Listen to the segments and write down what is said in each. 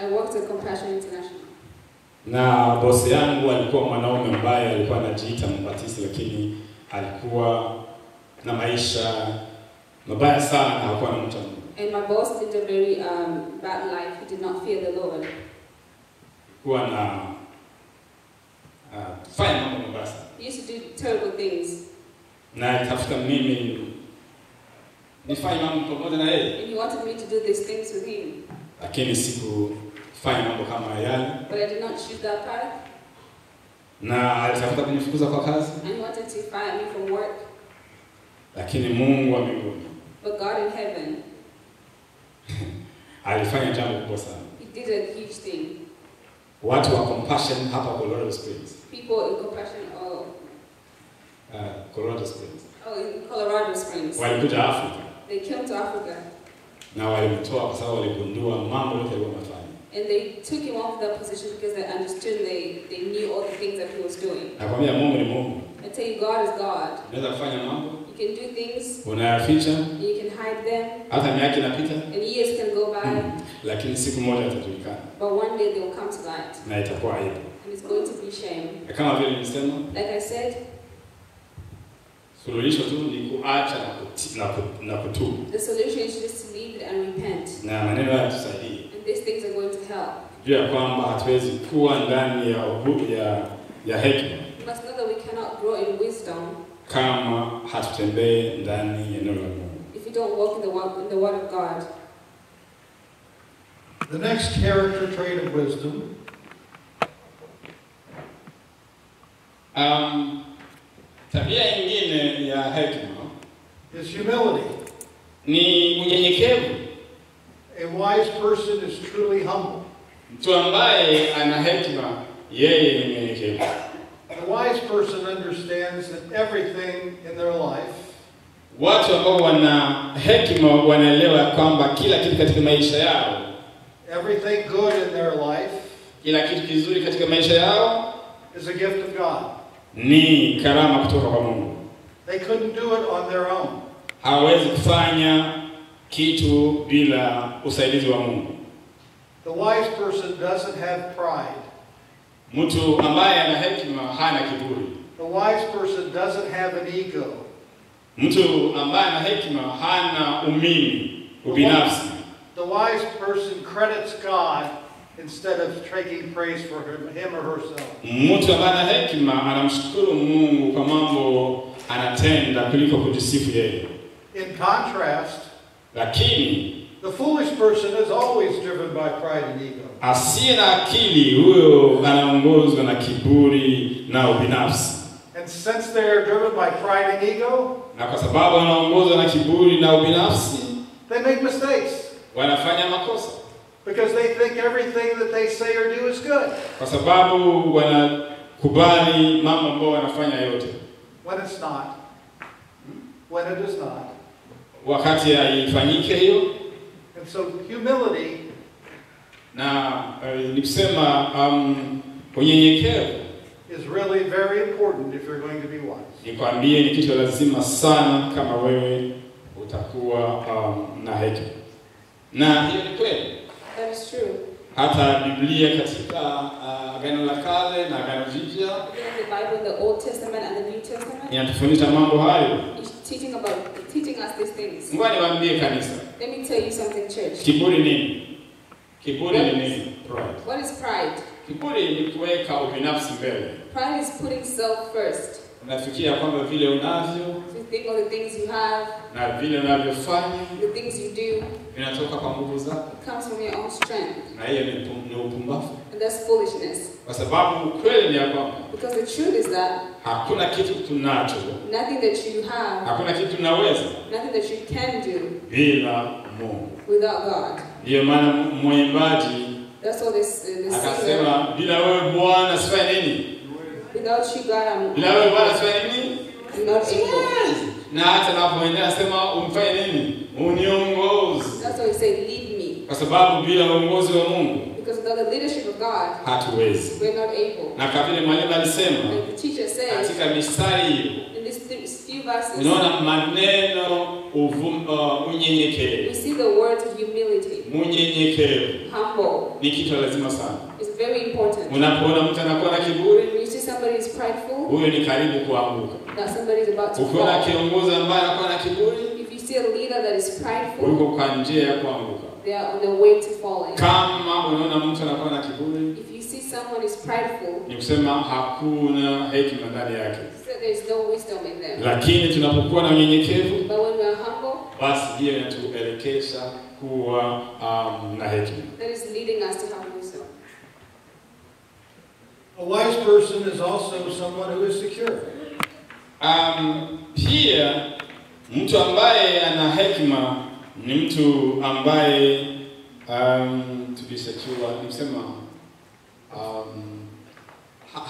I worked at Compassion International. Na bosi yangu alikuwa mwanaume ambaye alikuwa anajiita mbatisti, lakini alikuwa na maisha mabaya sana na hakuwa na mtu Mungu. And my boss lived a very bad life. He did not fear the Lord. Kuwa na fanya mambo mabaya sana. He used to do terrible things. Na alitafuta mimi nifanye mambo pamoja na yeye. And he wanted me to do these things with him. Lakini sikufanya mambo kama yale. But I did not choose that path. Na alitafuta kunifukuza kwa kazi. And he wanted to fire me from work. Lakini Mungu wa mbinguni, But God in heaven, alifanya jambo kubwa sana. He did a huge thing. Watu wa Compassion hapa Colorado Springs. People in Compassion, Colorado Springs. in Colorado Springs. Walikuja Afrika. They came to Africa. Na walimtoa kwa sababu waligundua mambo yote alikuwa anafanya. And they took him off that position because they understood, they knew all the things that he was doing. Nakwambia Mungu ni Mungu. I tell you, God is God. Unaweza kufanya mambo, You can do things, unayaficha, you can hide them, hata miaka inapita, and years can go by, lakini siku moja itajulikana but one day they will come to light. na itakuwa aibu. And it's going to be shame. Kama vile nilisema, Like I said, suluhisho tu ni kuacha na kutubu. the solution is just to leave it and repent. Na maneno haya tusaidie. And these things are going to help. Jua kwamba hatuwezi kuwa ndani ya hekima You must know that we cannot grow in wisdom kama hatutembee ndani ya neno la Mungu. if you don't walk in the word of God. The next character trait of wisdom Tabia nyingine ya hekima is humility. ni unyenyekevu. A wise person is truly humble. Mtu ambaye ana hekima yeye ni mnyenyekevu. A wise person understands that everything in their life Watu ambao wana hekima wanaelewa kwamba kila kitu katika maisha yao, everything good in their life kila kitu kizuri katika maisha yao is a gift of God. ni karama kutoka kwa Mungu. They couldn't do it on their own. Hawezi kufanya kitu bila usaidizi wa Mungu. The wise person doesn't have pride. Mtu ambaye ana hekima hana kiburi. The wise person doesn't have an ego. Mtu ambaye ana hekima hana umimi, ubinafsi. The wise person credits God instead of taking praise for him or herself. Mtu ambaye ana hekima anamshukuru Mungu kwa mambo anatenda kuliko kujisifu yeye. In contrast, Lakini the foolish person is always driven by pride and ego. asiye na akili huyo anaongozwa na kiburi na ubinafsi. And since they are driven by pride and ego, Na kwa sababu wanaongozwa na kiburi na ubinafsi, they make mistakes wanafanya makosa. because they think everything that they say or do is good, Kwa sababu wanakubali mambo ambayo wanafanya yote, when it's not. When it is not. wakati haifanyike hiyo. And so humility Na ni kusema unyenyekevu is really very important if you're going to be wise. nikwambie ni kitu lazima sana kama wewe utakuwa na hekima. Na hiyo ni kweli. That is true. Hata Biblia katika Agano la Kale na Agano Jipya In the Bible, in the Old Testament and the New Testament, inatufundisha mambo hayo. it's teaching us these things. Ngoja niwaambie kanisa. Let me tell you something, church. Kiburi nini? Kiburi ni nini? Pride. What is pride? Kiburi ni kuweka ubinafsi mbele. Pride is putting self first. Unafikiria kwamba vile unavyo You think of the things you have, na vile unavyofanya the things you do, vinatoka kwa nguvu zako, it comes from your own strength. na hiyo ni upumbavu. And that's foolishness. Kwa sababu kweli ni ya kwamba Because the truth is that hakuna kitu tunacho, nothing that you have, hakuna kitu tunaweza nothing that you can do bila Mungu. without God. Ndiyo maana mwimbaji That's what this singer, akasema, bila wewe Bwana sifanye nini? without you God, Bila wewe Bwana sifanye nini? I'm not able. Na hata napoendelea asema umfanye nini? Uniongoze. That's why he said, lead me. Kwa sababu bila uongozi wa Mungu Because without the leadership of God, hatuwezi. we're not able. Na kama vile mwalimu alisema Like the teacher says, katika mistari hiyo, in these few verses, unaona maneno unyenyekevu. we see the words of humility. Munyenyekevu Humble ni kitu lazima sana. is very important. Unapoona mtu anakuwa na kiburi, When you see somebody is prideful, huyo ni karibu kuanguka. that somebody is about to Ukiona fall. kiongozi ambaye anakuwa na kiburi, If you see a leader that is prideful, uko kwa njia ya kuanguka. they are on their way to falling. Kama unaona mtu anakuwa na kiburi, If you see someone is prideful, ni kusema hakuna hekima ndani yake. so there is no wisdom in them. Lakini tunapokuwa na unyenyekevu, But when we are humble, basi hiyo inatuelekeza kuwa na hekima. that is leading us to have wisdom. A wise person is also someone who is secure. Pia mtu ambaye ana hekima ni mtu ambaye tukisachua nisema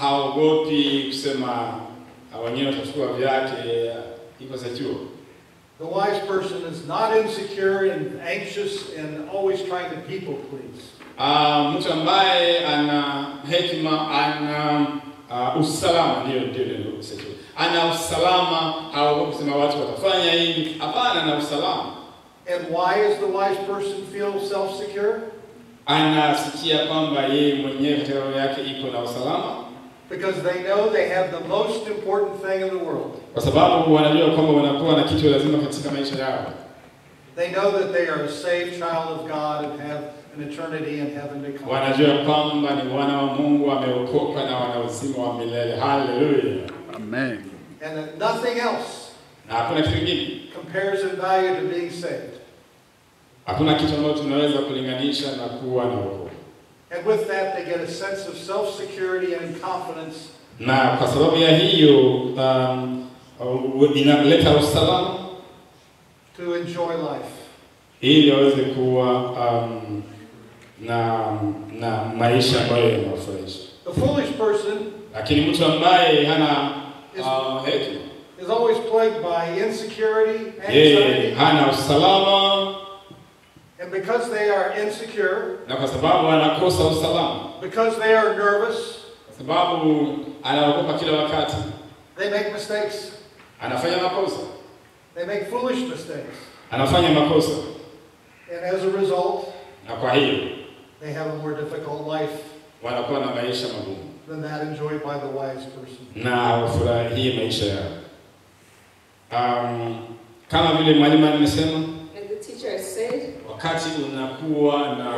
haogopi kusema wenyewe watachukua vyake, iko secure. The wise person is not insecure and anxious and always trying to people please. Mtu ambaye ana hekima ana usalama, ndio secure. Ana usalama, haogopi kusema watu watafanya hivi. Hapana, ana usalama. And why does the wise person feel self-secure? Anasikia kwamba yeye mwenyewe katika roho yake iko na usalama. Because they know they have the most important thing in the world. Kwa sababu wanajua kwamba wanakuwa na kitu lazima katika maisha yao. They know that they are a saved child of God and have an eternity in heaven to come. Wanajua kwamba ni wana wa Mungu, wameokoka na wana uzima wa milele. Hallelujah. Amen. And that nothing else Na hakuna kitu kingine compares in value to being saved. Hakuna kitu ambacho tunaweza kulinganisha na kuwa na wokovu. And with that they get a sense of self-security and confidence. Na kwa sababu ya hiyo inaleta usalama To enjoy life. ili waweze kuwa na maisha ambayo yanafurahisha. The foolish person Lakini mtu ambaye hana hekima is always plagued by insecurity, yeye anxiety. hana usalama, And because they are insecure, na kwa sababu anakosa usalama, because they are nervous, kwa sababu anaogopa kila wakati, they make mistakes. anafanya makosa, They make foolish mistakes. anafanya makosa, And as a result, na kwa hiyo they have a more difficult life wanakuwa na maisha magumu than that enjoyed by the wise person. na hawafurahii maisha yao. Kama vile mwalimu amesema, Like the teacher has said, wakati unakuwa na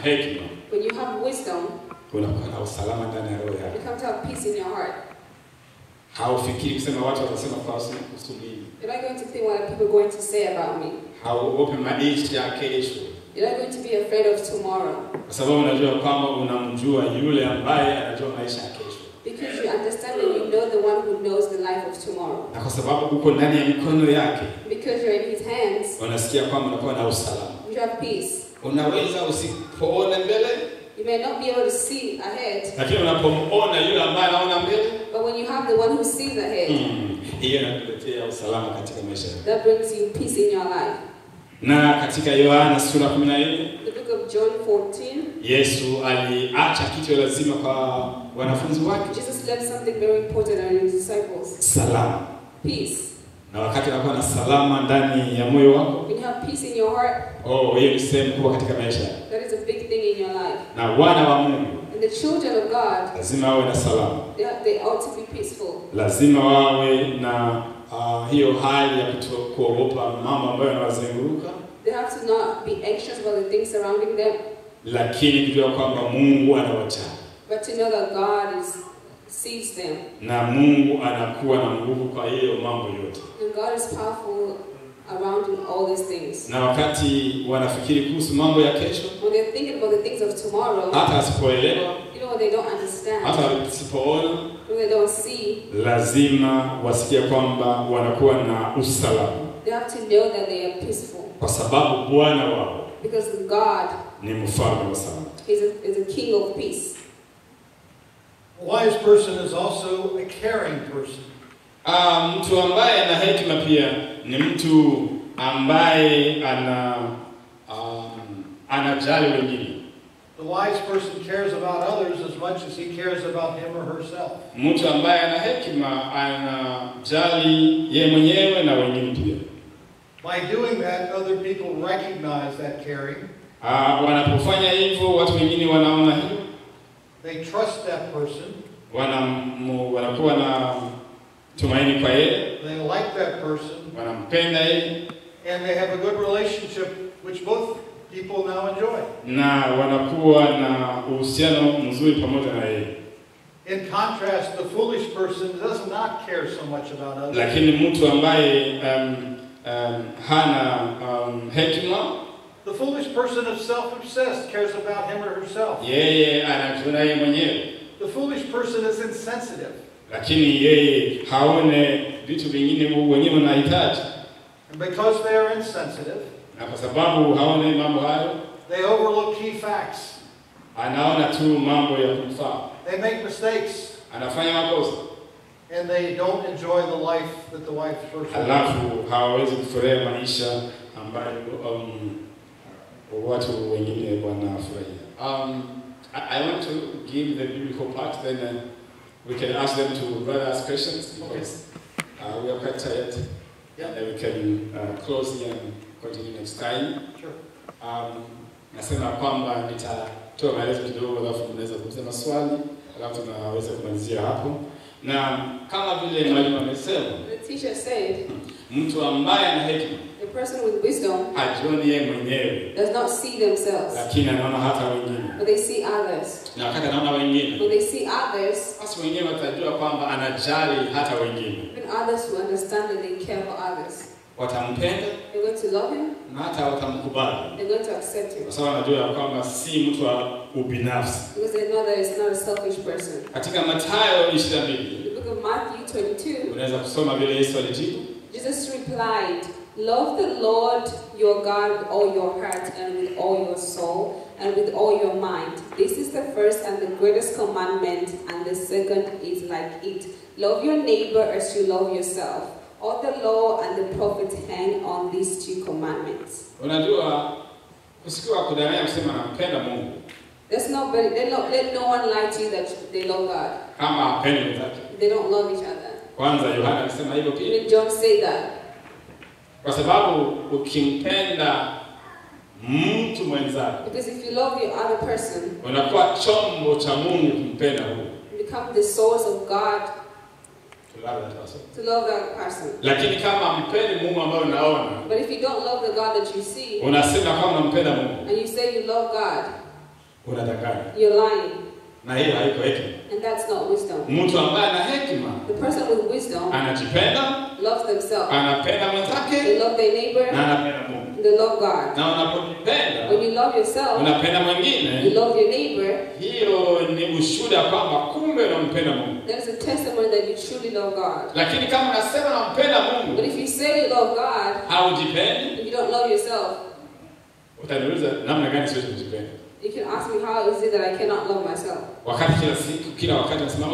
hekima, when you have wisdom, unakuwa na usalama ndani ya roho you yako. come to have peace in your heart. Haufikiri kusema watu watasema kuhusu mimi. You're not going to think what people are going to say about me. Hauogopi maisha ya kesho. You're not going to be afraid of tomorrow. Kwa sababu unajua kwamba unamjua yule ambaye anajua maisha ya kesho. Because you understand and you know the one who knows the life of tomorrow. Na kwa sababu uko ndani ya mikono yake, Because you're in his hands, unasikia kwamba unakuwa na usalama. you have peace. Unaweza usipoona mbele, You may not be able to see ahead, lakini unapomuona yule ambaye anaona mbele, but when you have the one who sees ahead, hiyo inakuletea usalama katika maisha yako. that brings you peace in your life. Na katika Yohana sura 14, The book of John 14, Yesu aliacha kitu lazima kwa wanafunzi wake, Jesus left something very important on his disciples. salama. Peace. Na wakati unakuwa na salama ndani ya moyo wako, When you have peace in your heart, hiyo ni sehemu kubwa katika maisha yako. that is a big thing in your life. Na wana wa Mungu And the children of God, lazima wawe na salama. they ought to be peaceful. Lazima wawe na hiyo hali ya kuogopa mambo ambayo yanawazunguka, They have to not be anxious about the things surrounding them, lakini kujua kwamba Mungu anawajali but to know that God sees them. na Mungu anakuwa na nguvu kwa hiyo mambo yote. And God is powerful around in all these things. Na wakati wanafikiri kuhusu mambo ya kesho, When they're thinking about the things of tomorrow, hata asipoelewa, you know what they don't understand, hata asipoona, when they don't see, lazima wasikie kwamba wanakuwa na usalama, they have to know that they are peaceful. kwa sababu Bwana wao Because God ni mfalme wa salama. is a king of peace. A wise person is also a caring person. Mtu ambaye ana hekima pia ni mtu ambaye anajali wengine. The wise person cares about others as much as he cares about him or herself. Mtu ambaye ana hekima anajali yeye mwenyewe na wengine pia. By doing that, other people recognize that caring. Wanapofanya hivyo watu wengine wanaona hilo. They trust that person. Wanakuwa na tumaini kwa yeye. They like that person. Wanampenda yeye. And they have a good relationship which both people now enjoy. Na wanakuwa na uhusiano mzuri pamoja na yeye. In contrast, the foolish person does not care so much about others. Lakini mtu ambaye hana hekima, the foolish person is self-obsessed, cares about him or herself. Yeye anajiona yeye mwenyewe. The foolish person is insensitive. Lakini yeye haone vitu vingine wenyewe wanahitaji. And because they are insensitive, na kwa sababu haone mambo hayo, they overlook key facts. Anaona tu mambo ya kumfaa. They make mistakes. Anafanya makosa. And they don't enjoy the life that the wife first. Alafu hawawezi kufurahia maisha ambayo watu wengine wanafurahia. I want to give the biblical part, then we can ask them to rather ask questions because we are quite tired. Yeah. And we can close here and continue next time. Sure. Nasema kwamba nitatoa maelezo kidogo alafu mnaweza kusema swali alafu tunaweza kumalizia hapo. Na kama vile mwalimu amesema, the teacher said, mtu ambaye ana hekima, the person with wisdom, hajioni yeye mwenyewe, does not see themselves, lakini anaona hata wengine. but they see others. Na wakati anaona wengine, When they see others, basi wengine watajua kwamba anajali hata wengine. even others who understand that they care for others, Watampenda they're going to love him, na hata watamkubali. they're going to accept him. Kwa sababu wanajua kwamba si mtu wa ubinafsi. Because they know that it's not a selfish person. Katika Mathayo 22, The book of Matthew 22, unaweza kusoma vile Yesu alijibu. Jesus replied, "Love the Lord your God with all your heart and with all your soul and with all your mind. This is the first and the greatest commandment, and the second is like it. Love your neighbor as you love yourself. All the law and the prophets hang on these two commandments." Unajua usikiwa kudanganya kusema nampenda Mungu. Let no one lie to you that they love God. Kama hapendi wenzake. They don't love each other. Kwanza Yohana alisema hivyo pia. Even John said that. Kwa sababu ukimpenda mtu mwenzako, Because if you love your other person, unakuwa chombo cha Mungu kumpenda huyo. you become the source of God to love that person. Lakini kama mpendi Mungu ambaye unaona, But if you don't love the God that you see, unasema kama unampenda Mungu, and you say you love God, unadanganya. you're lying. Na hiyo haiko hekima. And that's not wisdom. Mtu ambaye ana hekima, The person with wisdom anajipenda, loves themselves. anapenda mwenzake, They love their neighbor, na anapenda Mungu. they love God. Na unapojipenda, When you love yourself, unapenda you mwingine, love your neighbor, hiyo ni ushuhuda kwamba kumbe unampenda Mungu. there's a testimony that you truly love God. Lakini kama unasema unampenda But Mungu, if you say you love God, haujipendi, and you don't love yourself, utaniuliza namna gani siwezi kujipenda? you can ask me, how is it that I cannot love myself? Wakati kila wakati unasema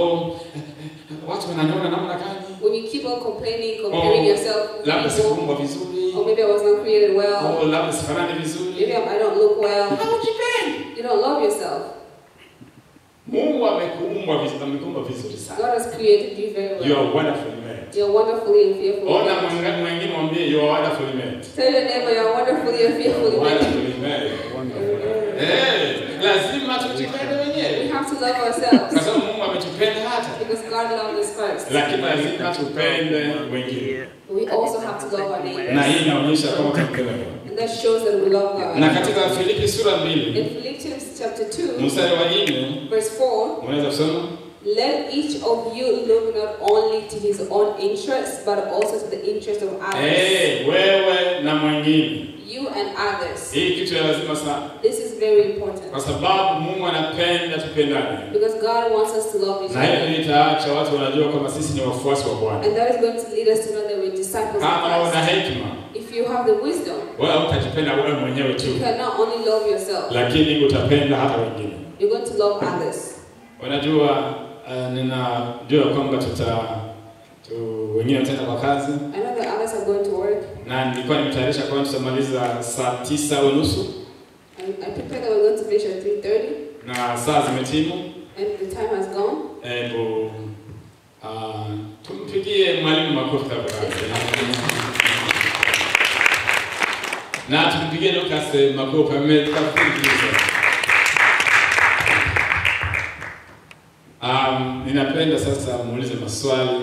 watu wananiona namna gani? When you keep on complaining, comparing yourself with Labda people, sikuumbwa vizuri. or maybe I was not created well, Labda sifanani vizuri. maybe I don't look well, Haujipendi. you don't love yourself. Mungu amekuumba vizuri sana. God has created you very well. You are wonderfully made. You're wonderfully and fearfully Ona made. mwingine mwambie you are wonderfully made. Tell your neighbor you're wonderfully and fearfully made. Wonderfully made. Lazima tujipende We wenyewe. have to love ourselves Kwa sababu Mungu ametupenda hata. because God loved us first. Lakini lazima tupende wengine. We also have to love our Na neighbors. hii inaonyesha kama tunampenda Mungu. And that shows that we love Na God. katika Filipi sura 2, In Philippians chapter 2, mstari wa 4, verse 4, unaweza kusoma? let each of you look not only to his own interests, but also to the interest of others. Wewe na mwingine. You and others. Hii kitu ya lazima sana. This is very important. Kwa sababu Mungu anapenda tupendane. Because God wants us to love each Na hiyo other. itaacha watu wanajua kwamba sisi ni wafuasi wa Bwana. And that is going to lead us to know that we're disciples of Kama una Christ. hekima, If you have the wisdom, wewe utajipenda wewe mwenyewe tu, you can not only love yourself, lakini utapenda hata wengine. you're going to love others. Unajua ninajua kwamba wengine wataenda kwa kazi. I know that others are going to work. Na nilikuwa nimetayarisha kwa tutamaliza saa 9:30. I prepared that we're going to finish at 3:30. Na saa zimetimu. And the time has gone. Tumpigie mwalimu makofi tafadhali. Na tumpigie Lucas makofi ametafsiri. Ninapenda sasa muulize maswali.